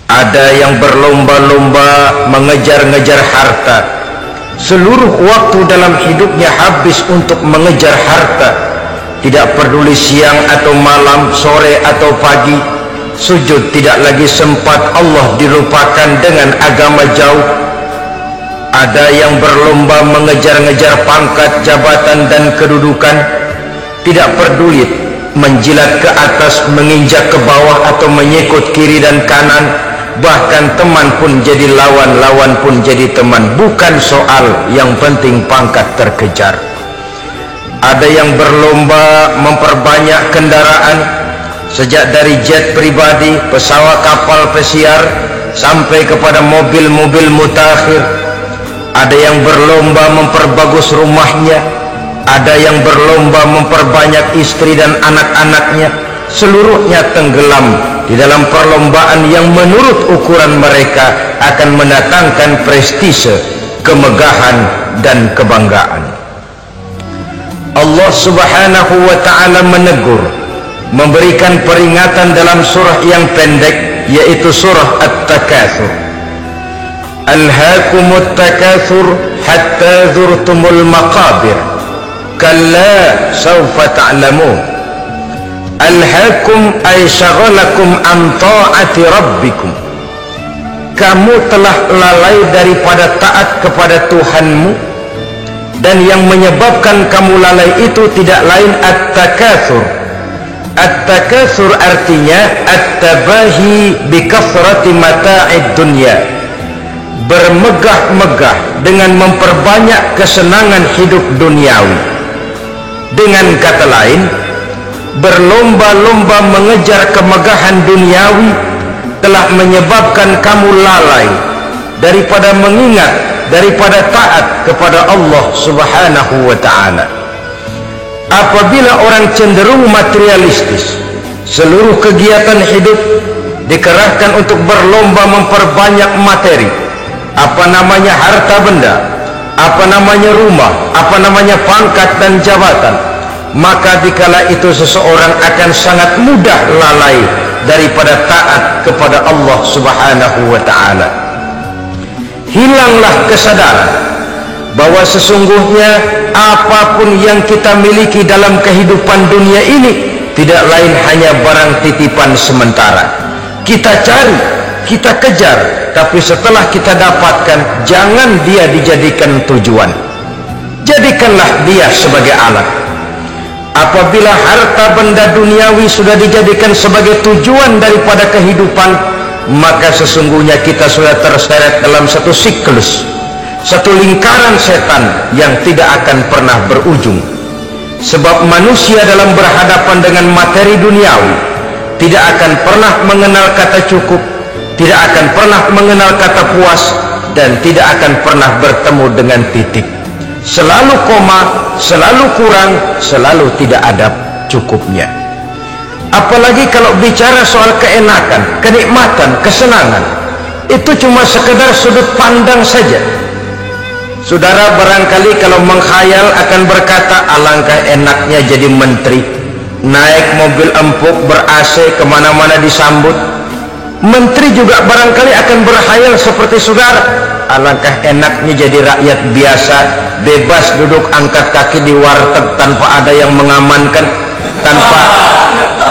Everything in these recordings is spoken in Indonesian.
Ada yang berlomba-lomba mengejar-ngejar harta. Seluruh waktu dalam hidupnya habis untuk mengejar harta. Tidak peduli siang atau malam, sore atau pagi. Sujud tidak lagi sempat, Allah dilupakan dengan agama jauh. Ada yang berlomba mengejar-ngejar pangkat, jabatan dan kedudukan. Tidak peduli menjilat ke atas, menginjak ke bawah atau menyekut kiri dan kanan. Bahkan teman pun jadi lawan, lawan pun jadi teman. Bukan soal, yang penting pangkat terkejar. Ada yang berlomba memperbanyak kendaraan, sejak dari jet pribadi, pesawat, kapal pesiar, sampai kepada mobil-mobil mutakhir. Ada yang berlomba memperbagus rumahnya. Ada yang berlomba memperbanyak istri dan anak-anaknya. Seluruhnya tenggelam di dalam perlombaan yang menurut ukuran mereka akan mendatangkan prestise, kemegahan dan kebanggaan. Allah Subhanahu wa ta'ala menegur, memberikan peringatan dalam surah yang pendek, yaitu surah At-Takatsur. Alhaakumut takatsur hatta zurtumul maqabir, kalla sawfa ta'lamun. Alhaakum ay syagalakum an ta'ati rabbikum. Kamu telah lalai daripada taat kepada Tuhanmu, dan yang menyebabkan kamu lalai itu tidak lain at-takatsur. At-takatsur artinya at-tabahi bi kathrati mata'id dunya, bermegah-megah dengan memperbanyak kesenangan hidup duniawi. Dengan kata lain, berlomba-lomba mengejar kemegahan duniawi telah menyebabkan kamu lalai daripada mengingat, daripada taat kepada Allah Subhanahu wa ta'ala. Apabila orang cenderung materialistis, seluruh kegiatan hidup dikerahkan untuk berlomba memperbanyak materi, apa namanya harta benda, apa namanya rumah, apa namanya pangkat dan jabatan, maka dikala itu seseorang akan sangat mudah lalai daripada taat kepada Allah Subhanahu wa ta'ala. Hilanglah kesadaran bahwa sesungguhnya apapun yang kita miliki dalam kehidupan dunia ini tidak lain hanya barang titipan sementara. Kita cari, kita kejar, tapi setelah kita dapatkan, jangan dia dijadikan tujuan. Jadikanlah dia sebagai alat. Apabila harta benda duniawi sudah dijadikan sebagai tujuan daripada kehidupan, maka sesungguhnya kita sudah terseret dalam satu siklus, satu lingkaran setan yang tidak akan pernah berujung. Sebab manusia dalam berhadapan dengan materi duniawi tidak akan pernah mengenal kata cukup, tidak akan pernah mengenal kata puas, dan tidak akan pernah bertemu dengan titik. Selalu koma, selalu kurang, selalu tidak ada cukupnya. Apalagi kalau bicara soal keenakan, kenikmatan, kesenangan, itu cuma sekedar sudut pandang saja. Saudara barangkali kalau menghayal akan berkata, alangkah enaknya jadi menteri, naik mobil empuk ber-AC kemana-mana disambut. Menteri juga barangkali akan berhayal seperti saudara, alangkah enaknya jadi rakyat biasa, bebas duduk angkat kaki di warteg tanpa ada yang mengamankan,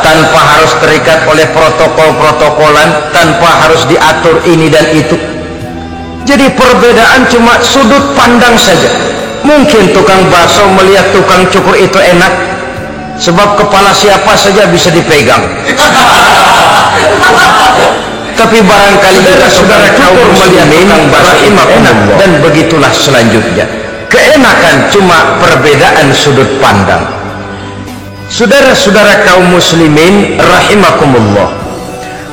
tanpa harus terikat oleh protokol-protokolan, tanpa harus diatur ini dan itu. Jadi perbedaan cuma sudut pandang saja. Mungkin tukang bakso melihat tukang cukur itu enak, sebab kepala siapa saja bisa dipegang. Tapi barangkali juga saudara cukur melihat tukang bakso enak, dan begitulah selanjutnya. Keenakan cuma perbedaan sudut pandang. Saudara-saudara kaum muslimin rahimakumullah,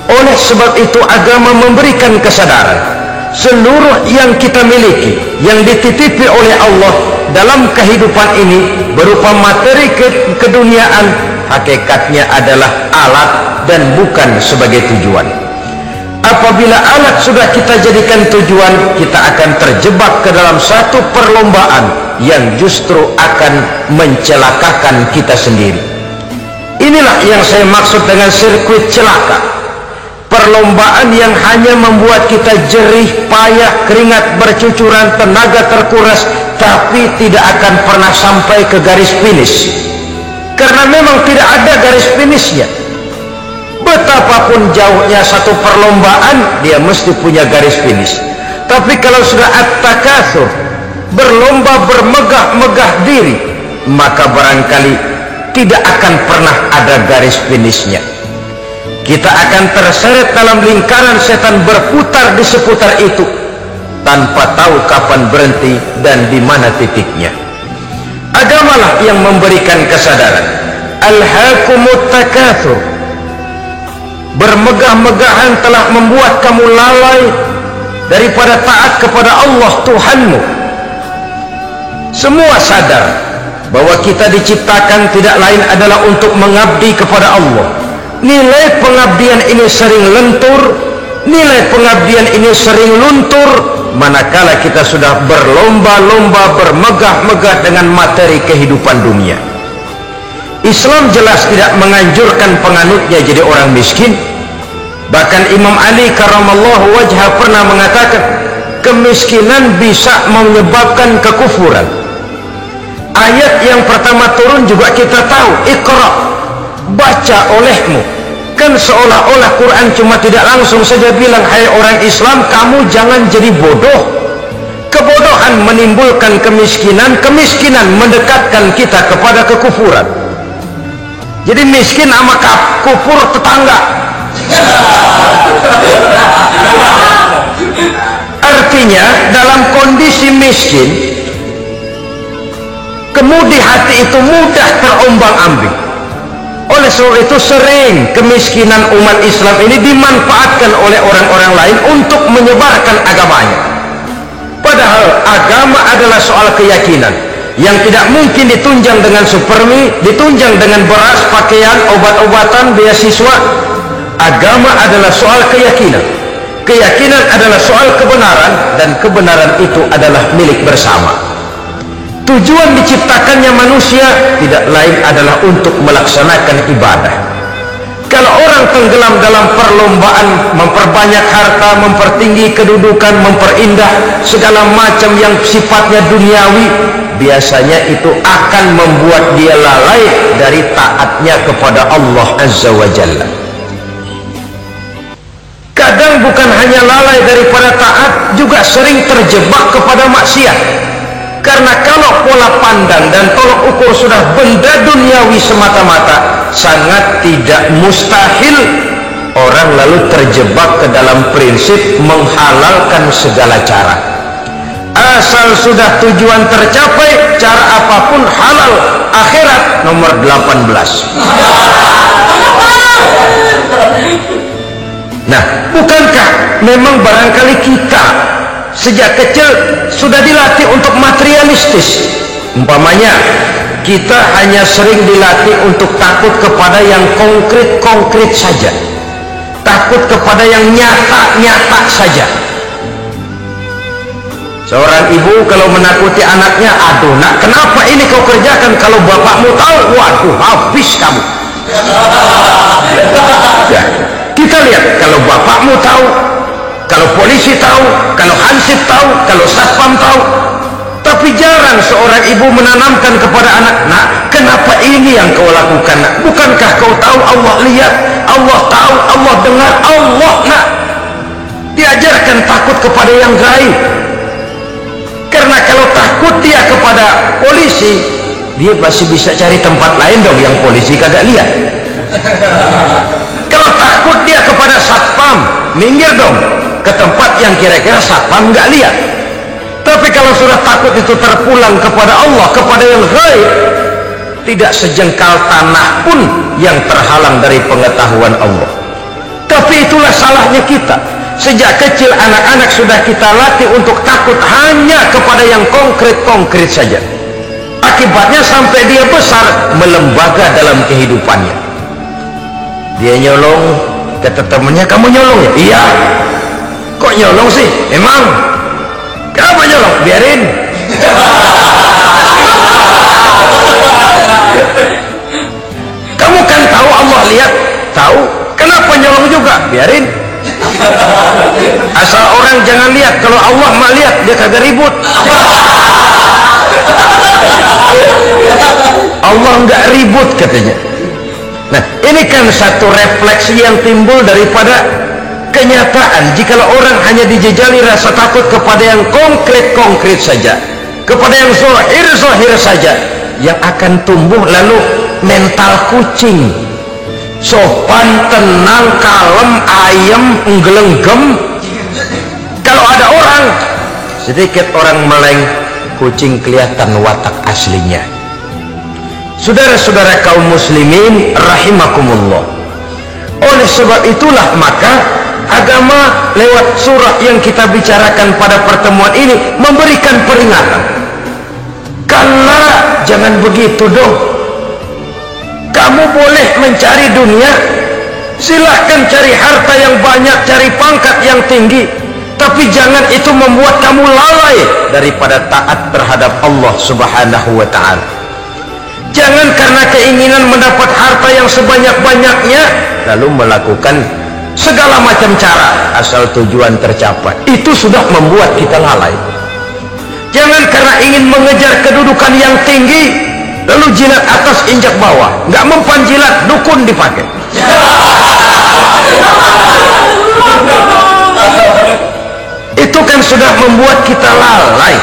oleh sebab itu agama memberikan kesadaran seluruh yang kita miliki, yang dititipi oleh Allah dalam kehidupan ini berupa materi keduniaan, hakikatnya adalah alat dan bukan sebagai tujuan. Apabila alat sudah kita jadikan tujuan, kita akan terjebak ke dalam satu perlombaan yang justru akan mencelakakan kita sendiri. Inilah yang saya maksud dengan sirkuit celaka. perlombaan yang hanya membuat kita jerih payah, keringat bercucuran, tenaga terkuras, tapi tidak akan pernah sampai ke garis finish, karena memang tidak ada garis finishnya. Betapapun jauhnya satu perlombaan, dia mesti punya garis finish. Tapi kalau sudah at-takatsur, berlomba bermegah-megah diri, maka barangkali tidak akan pernah ada garis finishnya. Kita akan terseret dalam lingkaran setan, berputar di seputar itu tanpa tahu kapan berhenti dan di mana titiknya. Agamalah yang memberikan kesadaran. Alhaakumut takatsur, bermegah-megahan telah membuat kamu lalai daripada taat kepada Allah Tuhanmu. Semua sadar bahwa kita diciptakan tidak lain adalah untuk mengabdi kepada Allah. Nilai pengabdian ini sering lentur, nilai pengabdian ini sering luntur manakala kita sudah berlomba-lomba, bermegah-megah dengan materi kehidupan dunia. Islam jelas tidak menganjurkan penganutnya jadi orang miskin. Bahkan Imam Ali karramallahu wajhah pernah mengatakan, kemiskinan bisa menyebabkan kekufuran. Ayat yang pertama turun juga kita tahu, Iqra, baca olehmu. Kan seolah-olah Quran cuma tidak langsung saja bilang, hai orang Islam, kamu jangan jadi bodoh. Kebodohan menimbulkan kemiskinan, kemiskinan mendekatkan kita kepada kekufuran. Jadi miskin sama kufur tetangga. Artinya dalam kondisi miskin, kemudi hati itu mudah terombang-ambing. Oleh sebab itu sering kemiskinan umat Islam ini dimanfaatkan oleh orang-orang lain untuk menyebarkan agamanya. Padahal agama adalah soal keyakinan yang tidak mungkin ditunjang dengan supermi, ditunjang dengan beras, pakaian, obat-obatan, beasiswa. Agama adalah soal keyakinan. Keyakinan adalah soal kebenaran, dan kebenaran itu adalah milik bersama. Tujuan diciptakannya manusia tidak lain adalah untuk melaksanakan ibadah. Kalau orang tenggelam dalam perlombaan memperbanyak harta, mempertinggi kedudukan, memperindah segala macam yang sifatnya duniawi, biasanya itu akan membuat dia lalai dari taatnya kepada Allah Azza wa Jalla. Kadang bukan hanya lalai daripada taat, juga sering terjebak kepada maksiat. Karena kalau pola pandang dan tolok ukur sudah benda duniawi semata-mata, sangat tidak mustahil orang lalu terjebak ke dalam prinsip menghalalkan segala cara. Asal sudah tujuan tercapai, cara apapun halal. Akhirat nomor 18. Nah, bukankah memang barangkali kita sejak kecil sudah dilatih untuk materialistis? Umpamanya kita hanya sering dilatih untuk takut kepada yang konkret-konkret saja, takut kepada yang nyata-nyata saja. Seorang ibu kalau menakuti anaknya, aduh nak, kenapa ini kau kerjakan? Kalau bapakmu tahu, waduh, habis kamu. Ya, kita lihat, kalau bapakmu tahu, kalau polisi tahu, kalau hansip tahu, kalau satpam tahu. Tapi jarang seorang ibu menanamkan kepada anak, nak, kenapa ini yang kau lakukan, nak? Bukankah kau tahu Allah lihat, Allah tahu, Allah dengar, Allah, nak? Diajarkan takut kepada yang gaib. Karena kalau takut dia kepada polisi, dia masih bisa cari tempat lain dong yang polisi kagak lihat. Kalau takut dia kepada satpam, minggir dong ke tempat yang kira-kira satpam nggak lihat. Tapi kalau sudah takut itu terpulang kepada Allah, kepada yang gaib, tidak sejengkal tanah pun yang terhalang dari pengetahuan Allah. Tapi itulah salahnya kita. Sejak kecil anak-anak sudah kita latih untuk takut hanya kepada yang konkret-konkret saja. Akibatnya sampai dia besar melembaga dalam kehidupannya. Dia nyolong, kata temannya, kamu nyolong ya? Iya. Kok nyolong sih? Emang? Kenapa nyolong? Biarin. Kamu kan tahu Allah lihat? Tahu. Kenapa nyolong juga? Biarin. Asal orang jangan lihat, kalau Allah mah lihat, dia kagak ribut. Allah nggak ribut katanya. Nah, ini kan satu refleksi yang timbul daripada kenyataan. Jikalau orang hanya dijejali rasa takut kepada yang konkret-konkret saja, kepada yang zahir-zahir saja, yang akan tumbuh lalu mental kucing, sopan, tenang, kalem, ayem, nggelenggem. Kalau ada orang, sedikit orang meleng, kucing kelihatan watak aslinya. Saudara-saudara kaum muslimin rahimakumullah, oleh sebab itulah maka agama lewat surah yang kita bicarakan pada pertemuan ini memberikan peringatan. Kala, jangan begitu dong. Kamu boleh mencari dunia, silahkan cari harta yang banyak, cari pangkat yang tinggi, tapi jangan itu membuat kamu lalai daripada taat terhadap Allah subhanahu wa ta'ala. Jangan karena keinginan mendapat harta yang sebanyak-banyaknya lalu melakukan segala macam cara asal tujuan tercapai. Itu sudah membuat kita lalai. Jangan karena ingin mengejar kedudukan yang tinggi lalu jilat atas injak bawah, nggak mempan jilat, dukun dipakai. Itu kan sudah membuat kita lalai.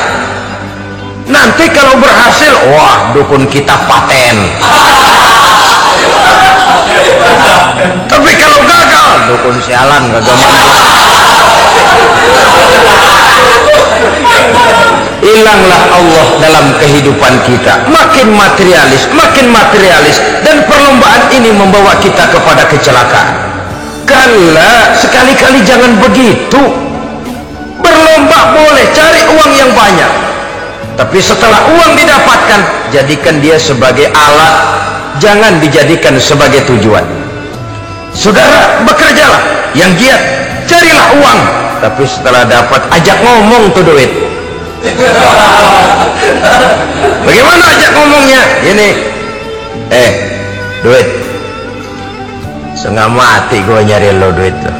Nanti kalau berhasil, wah, dukun kita paten. Tapi kalau gagal, dukun sialan, gagal. Hilanglah Allah dalam kehidupan kita. Makin materialis, dan perlombaan ini membawa kita kepada kecelakaan. Kala, sekali-kali jangan begitu. Berlomba boleh, cari uang yang banyak, tapi setelah uang didapatkan, jadikan dia sebagai alat, jangan dijadikan sebagai tujuan. Saudara, bekerjalah yang giat, carilah uang, tapi setelah dapat, ajak ngomong tuh duit. Bagaimana ajak ngomongnya? Gini, duit, setengah mati gue nyari lo duit tuh.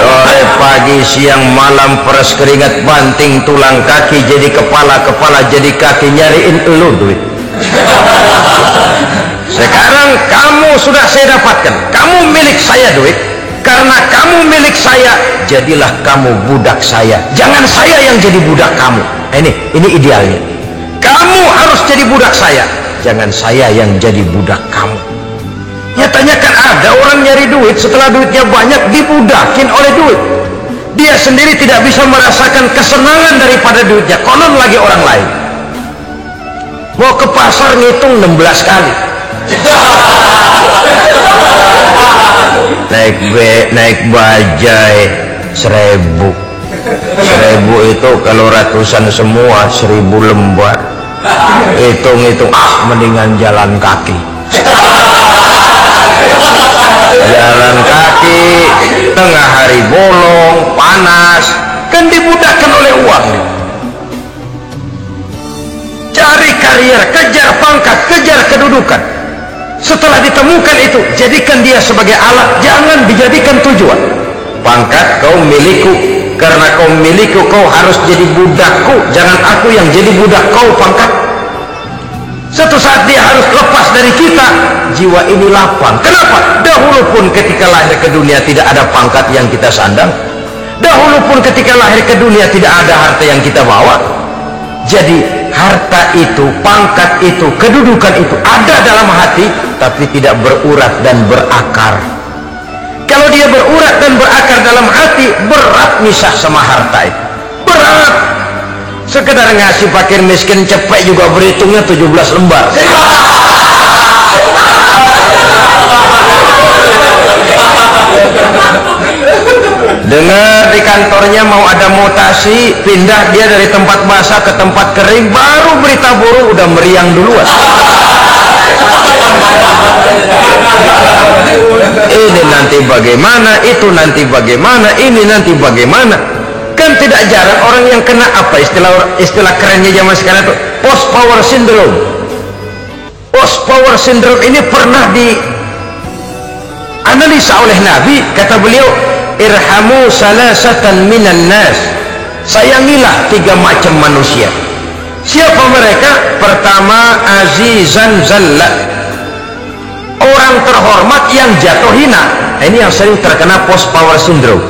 Sore, pagi, siang, malam, peres keringat, banting tulang kaki, jadi kepala, kepala jadi kaki, nyariin elu duit. Sekarang kamu sudah saya dapatkan, kamu milik saya duit. Karena kamu milik saya, jadilah kamu budak saya. Jangan saya yang jadi budak kamu. Ini idealnya. Kamu harus jadi budak saya, jangan saya yang jadi budak kamu. Nyatanya kan ada orang nyari duit, setelah duitnya banyak dibudakin oleh duit. Dia sendiri tidak bisa merasakan kesenangan daripada duitnya, konon lagi orang lain. Mau ke pasar ngitung 16 kali. Naik bajai 1000. 1000 itu kalau ratusan semua 1000 lembar. Hitung-hitung, mendingan jalan kaki. Jalan kaki tengah hari bolong, panas, kan dibudakkan oleh uang. Cari karier, kejar pangkat, kejar kedudukan. Setelah ditemukan itu, jadikan dia sebagai alat, jangan dijadikan tujuan. Pangkat kau milikku, karena kau milikku kau harus jadi budakku, jangan aku yang jadi budak kau pangkat. Suatu saat dia harus lepas dari kita, jiwa ini lapang. Kenapa? Dahulu pun ketika lahir ke dunia tidak ada pangkat yang kita sandang. Dahulu pun ketika lahir ke dunia tidak ada harta yang kita bawa. Jadi harta itu, pangkat itu, kedudukan itu ada dalam hati, tapi tidak berurat dan berakar. Kalau dia berurat dan berakar dalam hati, berat misah sama harta itu. Berat. Sekedar ngasih fakir miskin cepet juga berhitungnya 17 lembar. Dengar di kantornya mau ada mutasi, pindah dia dari tempat basah ke tempat kering, baru berita buruk udah meriang duluan. Ini nanti bagaimana, itu nanti bagaimana, ini nanti bagaimana. Kan tidak jarang orang yang kena apa istilah kerennya zaman sekarang itu post power syndrome. Post power syndrome ini pernah analisa oleh Nabi, kata beliau, irhamu salasatan minan nas, sayangilah 3 macam manusia. Siapa mereka? Pertama, azizan zalla, orang terhormat yang jatuh hina. Ini yang sering terkena post power syndrome.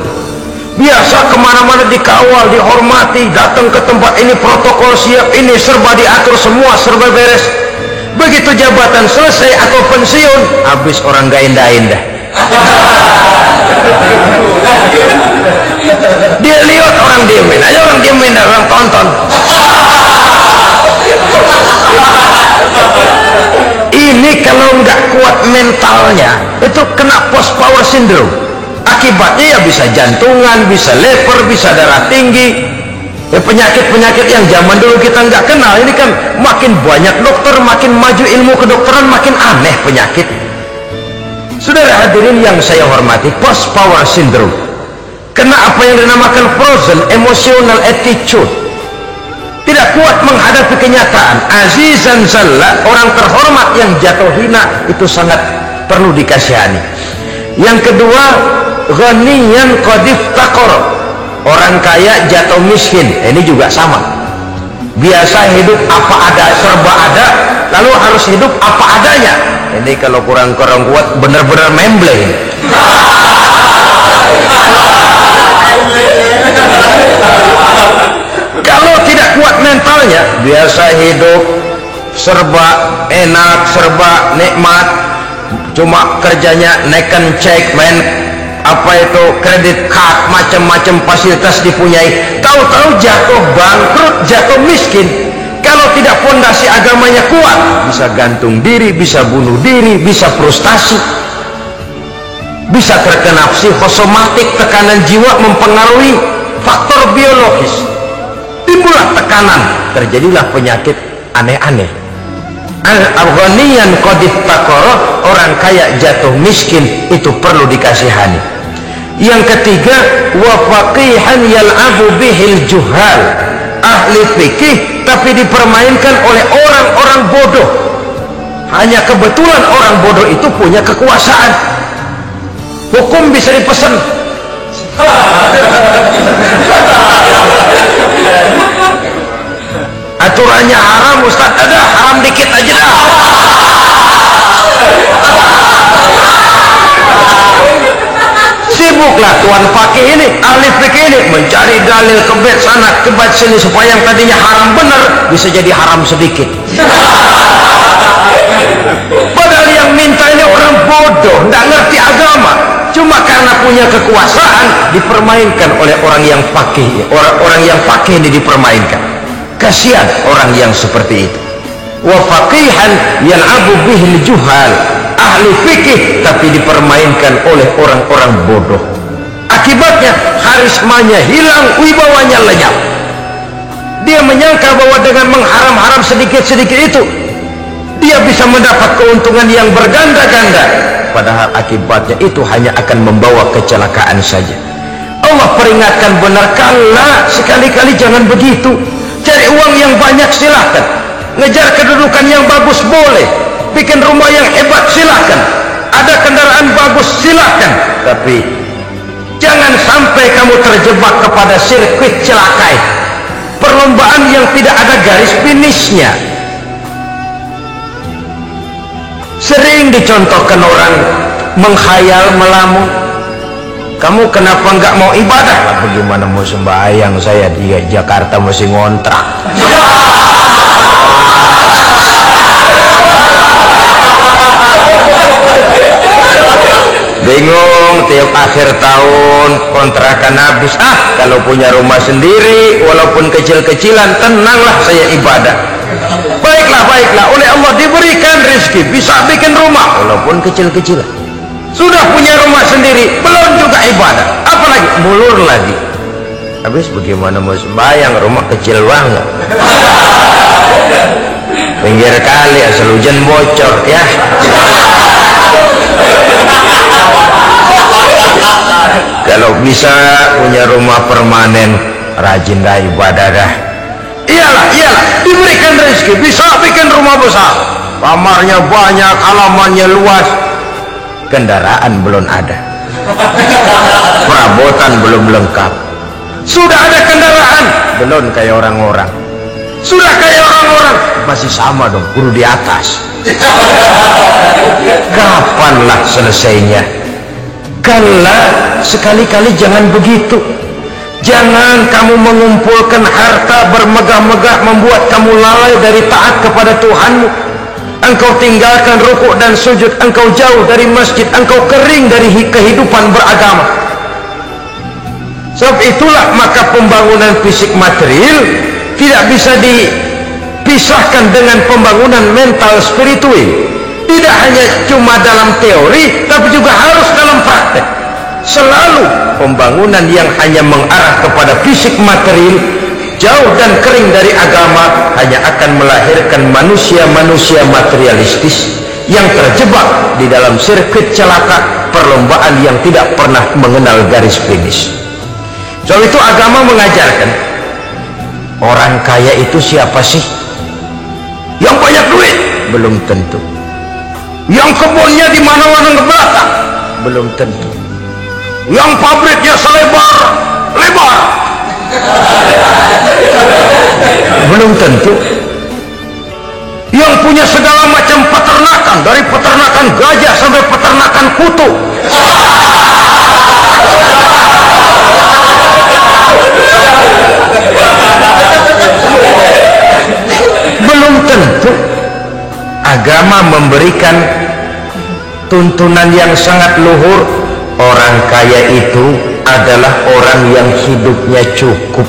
Biasa kemana-mana dikawal, dihormati, datang ke tempat ini protokol siap, ini serba diatur, semua serba beres. Begitu jabatan selesai atau pensiun, habis orang gak indah-indah. Dia lihat orang diemin aja, orang diemin, orang tonton. Ini kalau nggak kuat mentalnya, itu kena post power syndrome. Akibatnya ya bisa jantungan, bisa lever, bisa darah tinggi. Ya, penyakit-penyakit yang zaman dulu kita nggak kenal, ini kan makin banyak dokter, makin maju ilmu kedokteran, makin aneh penyakit. Saudara hadirin yang saya hormati, post power syndrome kena apa yang dinamakan frozen emotional attitude, tidak kuat menghadapi kenyataan. Azizan zalla, orang terhormat yang jatuh hina, itu sangat perlu dikasihani. Yang kedua, ghaniyan qad iftaqara, orang kaya jatuh miskin. Ini juga sama, biasa hidup apa ada, serba ada, lalu harus hidup apa adanya. Ini kalau kurang kuat benar-benar memble. Kalau tidak kuat mentalnya, biasa hidup serba enak, serba nikmat, cuma kerjanya neken cek, main apa itu kredit card, macam-macam fasilitas dipunyai, tahu-tahu jatuh bangkrut, jatuh miskin. Kalau tidak fondasi agamanya kuat, bisa gantung diri, bisa bunuh diri, bisa frustasi, bisa terkena psikosomatik, tekanan jiwa mempengaruhi faktor biologis, timbullah tekanan, terjadilah penyakit aneh-aneh. Al-ghaniyan qad iftaqara, orang kaya jatuh miskin, itu perlu dikasihani. Yang ketiga, wa faqihan yal'abu bihil juhal, ahli fikih tapi dipermainkan oleh orang-orang bodoh. Hanya kebetulan orang bodoh itu punya kekuasaan, hukum bisa dipesan. Aturannya haram, Ustaz, ada haram dikit aja dah. Sibuklah tuan fakih ini, ahli fikih ini, mencari dalil kebet sana kebet sini supaya yang tadinya haram benar bisa jadi haram sedikit. Padahal yang minta ini orang bodoh, tidak ngerti agama, cuma karena punya kekuasaan dipermainkan oleh orang yang fakih. Orang yang fakih ini dipermainkan. Kasihan orang yang seperti itu. Wa faqihan yal'abu bihil juhal, ahli fikih tapi dipermainkan oleh orang-orang bodoh. Akibatnya karismanya hilang, wibawanya lenyap. Dia menyangka bahwa dengan mengharam-haram sedikit-sedikit itu dia bisa mendapat keuntungan yang berganda-ganda, padahal akibatnya itu hanya akan membawa kecelakaan saja. Allah peringatkan benar, kala sekali-kali jangan begitu. Cari uang yang banyak silahkan, ngejar kedudukan yang bagus boleh, bikin rumah yang hebat silahkan, ada kendaraan bagus silahkan, tapi jangan sampai kamu terjebak kepada sirkuit celakai, perlombaan yang tidak ada garis finishnya. Sering dicontohkan orang menghayal, melamun, kamu kenapa nggak mau ibadah? Lah, bagaimana mau sembahyang, saya di Jakarta masih ngontrak. Bingung, tiap akhir tahun kontrakan habis. Kalau punya rumah sendiri walaupun kecil-kecilan, tenanglah saya ibadah. Baiklah, oleh Allah diberikan rezeki, bisa bikin rumah walaupun kecil-kecilan. Sudah punya rumah sendiri, belum juga ibadah, apalagi mulur lagi. Habis bagaimana mau sembahyang, rumah kecil banget, pinggir kali, asal hujan bocor ya. Kalau bisa punya rumah permanen, rajin dah ibadah dah. Iyalah, diberikan rezeki, bisa bikin rumah besar, kamarnya banyak, halamannya luas, kendaraan belum ada, perabotan belum lengkap. Sudah ada kendaraan belum kayak orang-orang, sudah kayak orang-orang masih sama dong, kudu di atas. Kapanlah selesainya? Kala, sekali-kali jangan begitu. Jangan kamu mengumpulkan harta bermegah-megah membuat kamu lalai dari taat kepada Tuhanmu. Engkau tinggalkan rukuk dan sujud, engkau jauh dari masjid, engkau kering dari kehidupan beragama. Sebab itulah maka pembangunan fisik material tidak bisa dipisahkan dengan pembangunan mental spiritual. Tidak hanya cuma dalam teori, tapi juga harus dalam praktek. Selalu pembangunan yang hanya mengarah kepada fisik material, jauh dan kering dari agama, hanya akan melahirkan manusia-manusia materialistis yang terjebak di dalam sirkuit celaka perlombaan yang tidak pernah mengenal garis finish. Soal itu agama mengajarkan, orang kaya itu siapa sih? Yang banyak duit? Belum tentu. Yang kebunnya di mana-mana ke belakang? Belum tentu. Yang pabriknya selebar-lebar? Belum tentu. Yang punya segala macam peternakan, dari peternakan gajah sampai peternakan kutu? Belum tentu. Agama memberikan tuntunan yang sangat luhur. Orang kaya itu adalah orang yang hidupnya cukup.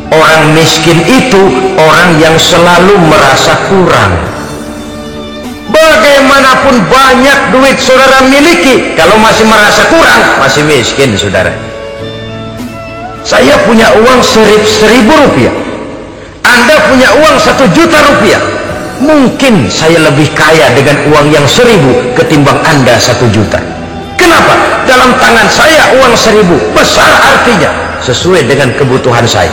Orang miskin itu orang yang selalu merasa kurang. Bagaimanapun banyak duit saudara miliki, kalau masih merasa kurang, masih miskin saudara. Saya punya uang 1.000 rupiah, Anda punya uang 1 juta rupiah. Mungkin saya lebih kaya dengan uang yang 1.000 ketimbang Anda 1 juta. Kenapa? Dalam tangan saya uang 1.000 besar, artinya sesuai dengan kebutuhan saya.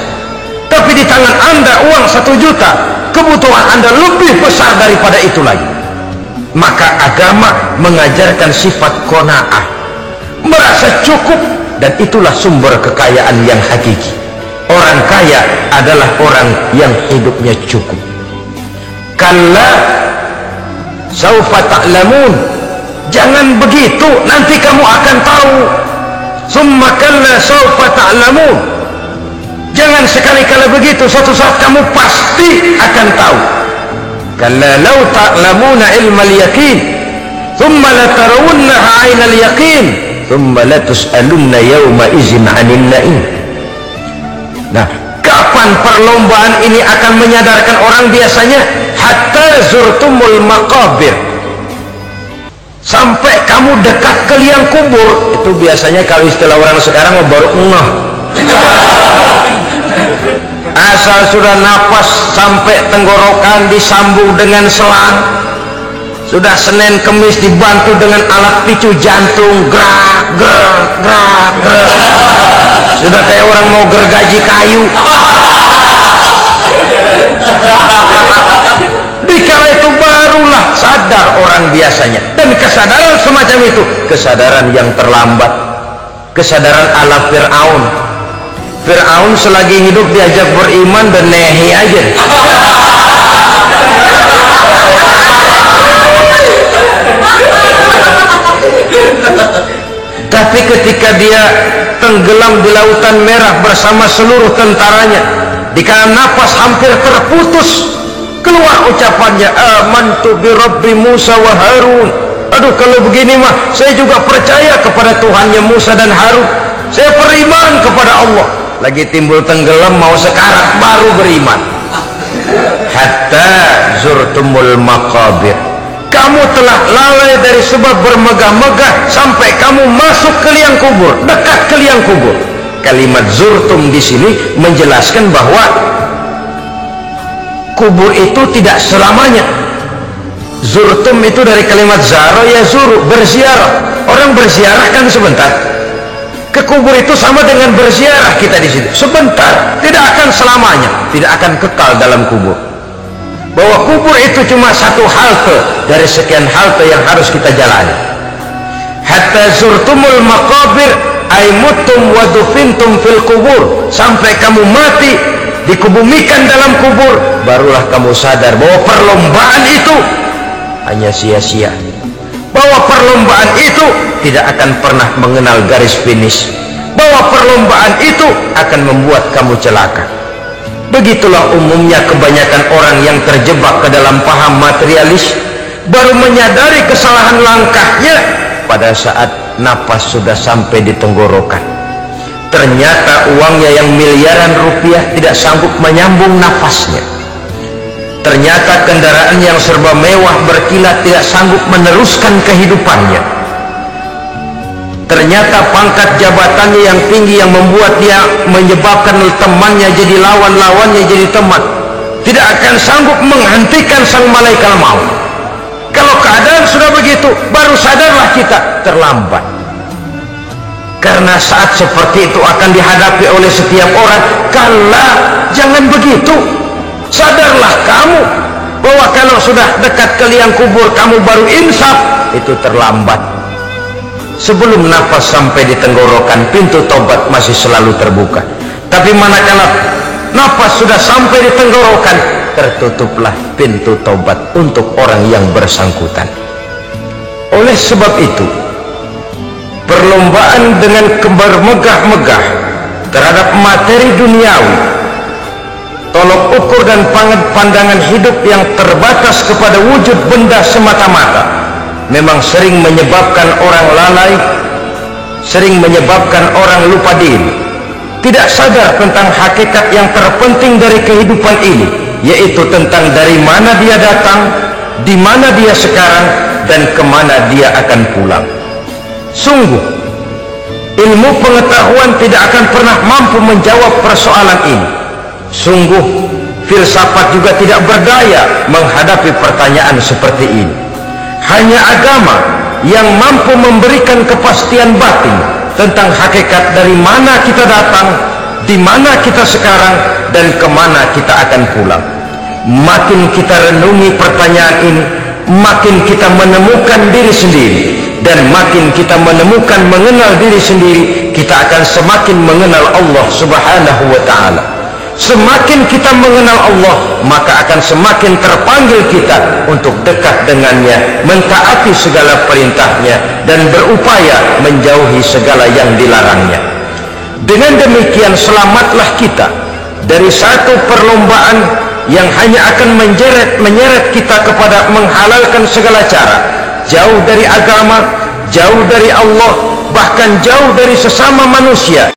Tapi di tangan Anda uang 1 juta, kebutuhan Anda lebih besar daripada itu lagi. Maka agama mengajarkan sifat qanaah, merasa cukup, dan itulah sumber kekayaan yang hakiki. Orang kaya adalah orang yang hidupnya cukup. Kalla saufa ta'lamun, jangan begitu, nanti kamu akan tahu. Summa kalla saufa ta'lamun, jangan sekali-kali begitu, suatu saat kamu pasti akan tahu. Kalla law ta'lamuna ilmal yaqin thumma latarawunnaha 'ainal yaqin thumma latus'alunna yawma idzin 'anil na'im. Nah, kapan perlombaan ini akan menyadarkan orang? Biasanya hatta zurtumul maqabir, sampai kamu dekat ke liang kubur. Itu biasanya kalau istilah orang sekarang baru ngeh. Asal sudah napas sampai tenggorokan disambung dengan selang, sudah Senin Kemis dibantu dengan alat picu jantung, gerak gerak gerak gerak, sudah kayak orang mau gergaji kayu. Dikala itu barulah sadar orang biasanya. Dan kesadaran semacam itu kesadaran yang terlambat, kesadaran ala Fir'aun. Fir'aun selagi hidup diajak beriman dan nehi aja. Tapi ketika dia tenggelam di lautan merah bersama seluruh tentaranya, dikala napas hampir terputus, keluar ucapannya, amantu bi Rabbi Musa wa Harun. Aduh, kalau begini mah saya juga percaya kepada Tuhannya Musa dan Harun. Saya beriman kepada Allah. Lagi timbul tenggelam mau sekarat baru beriman. Hatta zurtumul maqabir, kamu telah lalai dari sebab bermegah-megah sampai kamu masuk ke liang kubur, dekat ke liang kubur. Kalimat zurtum di sini menjelaskan bahwa kubur itu tidak selamanya. Zurtum itu dari kalimat zara yazuru, berziarah. Orang berziarah kan sebentar. Ke kubur itu sama dengan berziarah kita di situ. Sebentar, tidak akan selamanya, tidak akan kekal dalam kubur. Bahwa kubur itu cuma satu halte dari sekian halte yang harus kita jalani. hatta zurtumul maqabir ay mutum wa dufintum fil kubur, sampai kamu mati dikubumikan dalam kubur, barulah kamu sadar bahwa perlombaan itu hanya sia-sia, bahwa perlombaan itu tidak akan pernah mengenal garis finish, bahwa perlombaan itu akan membuat kamu celaka. Begitulah umumnya kebanyakan orang yang terjebak ke dalam paham materialis, baru menyadari kesalahan langkahnya pada saat napas sudah sampai di tenggorokan. Ternyata uangnya yang miliaran rupiah tidak sanggup menyambung nafasnya. Ternyata kendaraan yang serba mewah berkilat tidak sanggup meneruskan kehidupannya. Ternyata pangkat jabatannya yang tinggi yang membuat dia menyebabkan temannya jadi lawan, lawannya jadi teman, tidak akan sanggup menghentikan sang malaikat maut. Kalau keadaan sudah begitu, baru sadarlah kita terlambat. Karena saat seperti itu akan dihadapi oleh setiap orang. Kala, jangan begitu. Sadarlah kamu bahwa kalau sudah dekat ke liang kubur kamu baru insaf, itu terlambat. Sebelum nafas sampai di tenggorokan, pintu tobat masih selalu terbuka. Tapi manakala nafas sudah sampai di tenggorokan, tertutuplah pintu tobat untuk orang yang bersangkutan. Oleh sebab itu, perlombaan dengan bermegah-megah terhadap materi duniawi, tolok ukur dan pandangan hidup yang terbatas kepada wujud benda semata-mata, memang sering menyebabkan orang lalai, sering menyebabkan orang lupa diri, tidak sadar tentang hakikat yang terpenting dari kehidupan ini, yaitu tentang dari mana dia datang, di mana dia sekarang, dan kemana dia akan pulang. Sungguh, ilmu pengetahuan tidak akan pernah mampu menjawab persoalan ini. Sungguh, filsafat juga tidak berdaya menghadapi pertanyaan seperti ini. Hanya agama yang mampu memberikan kepastian batin tentang hakikat dari mana kita datang, di mana kita sekarang, dan kemana kita akan pulang. Makin kita renungi pertanyaan ini, makin kita menemukan diri sendiri, dan makin kita menemukan mengenal diri sendiri, kita akan semakin mengenal Allah Subhanahu wa ta'ala. Semakin kita mengenal Allah, maka akan semakin terpanggil kita untuk dekat dengannya, mentaati segala perintahnya, dan berupaya menjauhi segala yang dilarangnya. Dengan demikian selamatlah kita dari satu perlombaan yang hanya akan menyeret kita kepada menghalalkan segala cara, jauh dari agama, jauh dari Allah, bahkan jauh dari sesama manusia.